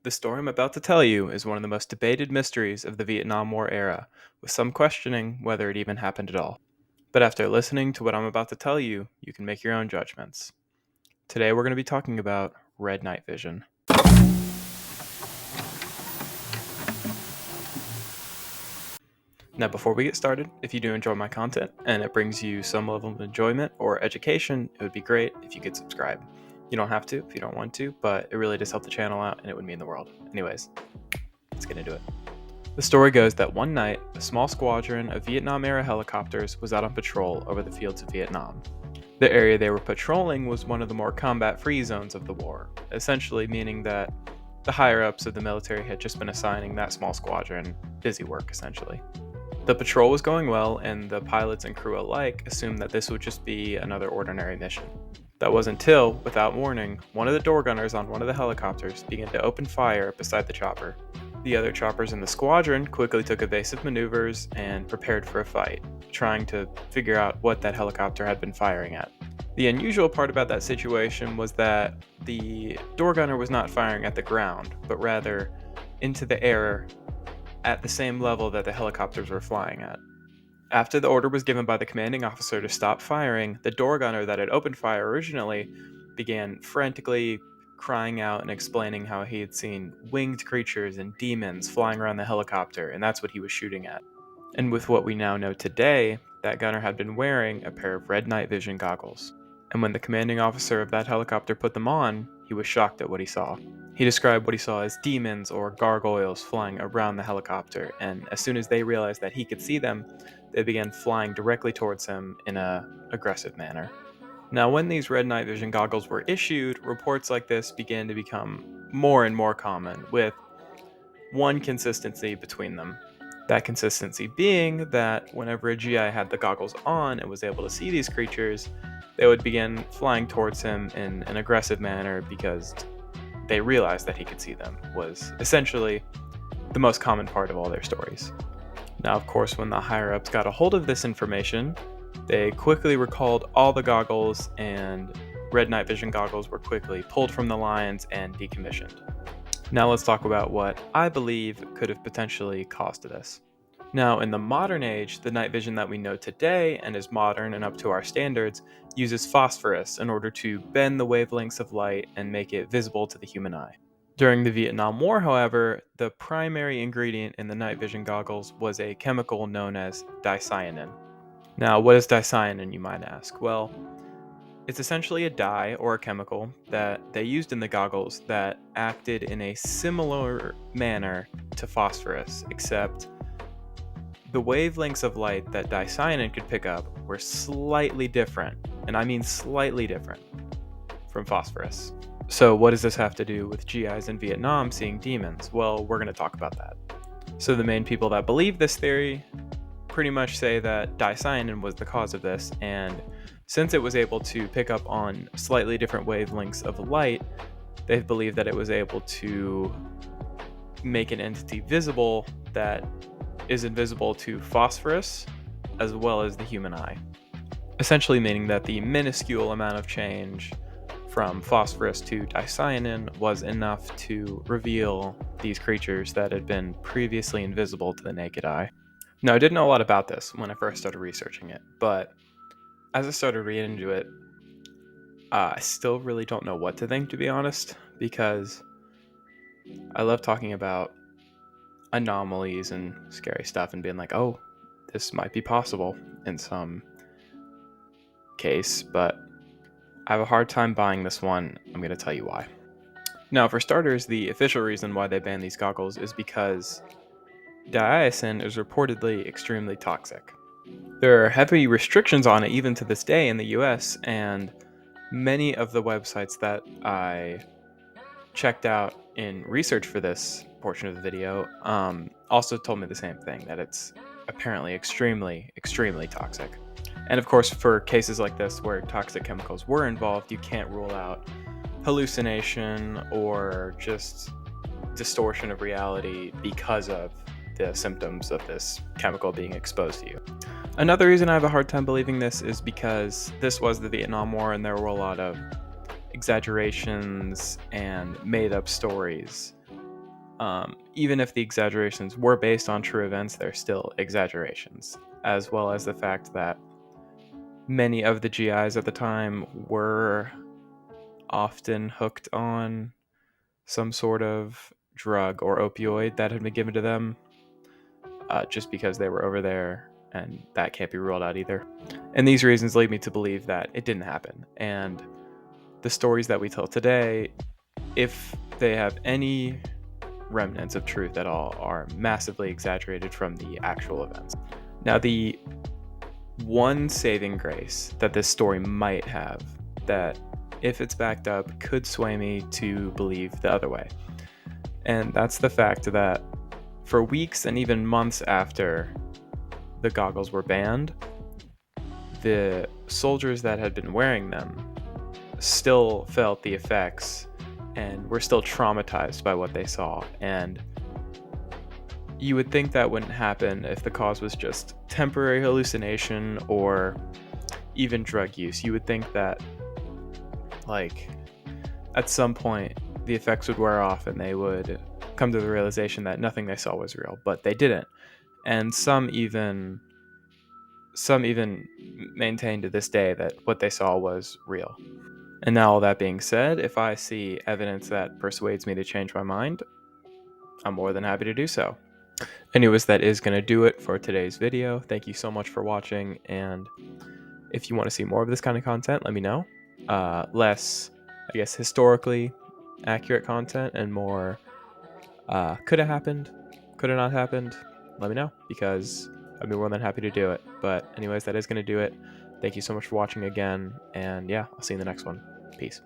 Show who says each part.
Speaker 1: The story I'm about to tell you is one of the most debated mysteries of the Vietnam War era, with some questioning whether it even happened at all. But after listening to what I'm about to tell you, you can make your own judgments. Today we're going to be talking about red night vision. Now, before we get started, if you do enjoy my content and it brings you some level of enjoyment or education, it would be great if you could subscribe. You don't have to if you don't want to, but it really does help the channel out and it would mean the world. Anyways, let's get into it. The story goes that one night, a small squadron of Vietnam-era helicopters was out on patrol over the fields of Vietnam. The area they were patrolling was one of the more combat-free zones of the war, essentially meaning that the higher-ups of the military had just been assigning that small squadron busy work, essentially. The patrol was going well, and the pilots and crew alike assumed that this would just be another ordinary mission. That was until, without warning, one of the door gunners on one of the helicopters began to open fire beside the chopper. The other choppers in the squadron quickly took evasive maneuvers and prepared for a fight, trying to figure out what that helicopter had been firing at. The unusual part about that situation was that the door gunner was not firing at the ground, but rather into the air at the same level that the helicopters were flying at. After the order was given by the commanding officer to stop firing, the door gunner that had opened fire originally began frantically crying out and explaining how he had seen winged creatures and demons flying around the helicopter, and that's what he was shooting at. And with what we now know today, that gunner had been wearing a pair of red night vision goggles. And when the commanding officer of that helicopter put them on, he was shocked at what he saw. He described what he saw as demons or gargoyles flying around the helicopter, and as soon as they realized that he could see them, they began flying directly towards him in an aggressive manner. Now, when these red night vision goggles were issued, reports like this began to become more and more common, with one consistency between them. That consistency being that whenever a GI had the goggles on and was able to see these creatures, they would begin flying towards him in an aggressive manner because they realized that he could see them, was essentially the most common part of all their stories. Now, of course, when the higher-ups got a hold of this information, they quickly recalled all the goggles, and red night vision goggles were quickly pulled from the lines and decommissioned. Now let's talk about what I believe could have potentially caused this. Now, in the modern age, the night vision that we know today and is modern and up to our standards uses phosphorus in order to bend the wavelengths of light and make it visible to the human eye. During the Vietnam War, however, the primary ingredient in the night vision goggles was a chemical known as dianin. Now, what is dianin, you might ask? Well, it's essentially a dye or a chemical that they used in the goggles that acted in a similar manner to phosphorus, except the wavelengths of light that dianin could pick up were slightly different, and I mean slightly different, from phosphorus. So what does this have to do with GIs in Vietnam seeing demons? Well, we're going to talk about that. So the main people that believe this theory pretty much say that dianin was the cause of this, and since it was able to pick up on slightly different wavelengths of light, they believe that it was able to make an entity visible that is invisible to phosphorus as well as the human eye. Essentially meaning that the minuscule amount of change from phosphorus to dianin was enough to reveal these creatures that had been previously invisible to the naked eye. Now, I didn't know a lot about this when I first started researching it, but as I started reading into it, I still really don't know what to think, to be honest, because I love talking about anomalies and scary stuff and being like, oh, this might be possible in some case, but I have a hard time buying this one. I'm going to tell you why. Now, for starters, the official reason why they banned these goggles is because dianin is reportedly extremely toxic. There are heavy restrictions on it even to this day in the US, and many of the websites that I checked out in research for this portion of the video also told me the same thing, that it's apparently extremely, extremely toxic. And of course, for cases like this where toxic chemicals were involved, you can't rule out hallucination or just distortion of reality because of the symptoms of this chemical being exposed to you. Another reason I have a hard time believing this is because this was the Vietnam War and there were a lot of exaggerations and made up stories Even if the exaggerations were based on true events, they're still exaggerations, as well as the fact that many of the GIs at the time were often hooked on some sort of drug or opioid that had been given to them just because they were over there, and that can't be ruled out either. And these reasons lead me to believe that it didn't happen. And the stories that we tell today, if they have any remnants of truth at all, are massively exaggerated from the actual events. Now, the one saving grace that this story might have, that if it's backed up, could sway me to believe the other way. And that's the fact that for weeks and even months after the goggles were banned, the soldiers that had been wearing them still felt the effects and were still traumatized by what they saw. And you would think that wouldn't happen if the cause was just temporary hallucination or even drug use. You would think that, like, at some point the effects would wear off and they would come to the realization that nothing they saw was real, but they didn't. And some even maintain to this day that what they saw was real. And now, all that being said, if I see evidence that persuades me to change my mind, I'm more than happy to do so. Anyways, that is going to do it for today's video. Thank you so much for watching, and if you want to see more of this kind of content, let me know. Less, I guess, historically accurate content and more could have happened, could have not happened, let me know, because I'd be more than happy to do it. But anyways, that is going to do it. Thank you so much for watching again, and yeah, I'll see you in the next one. Peace.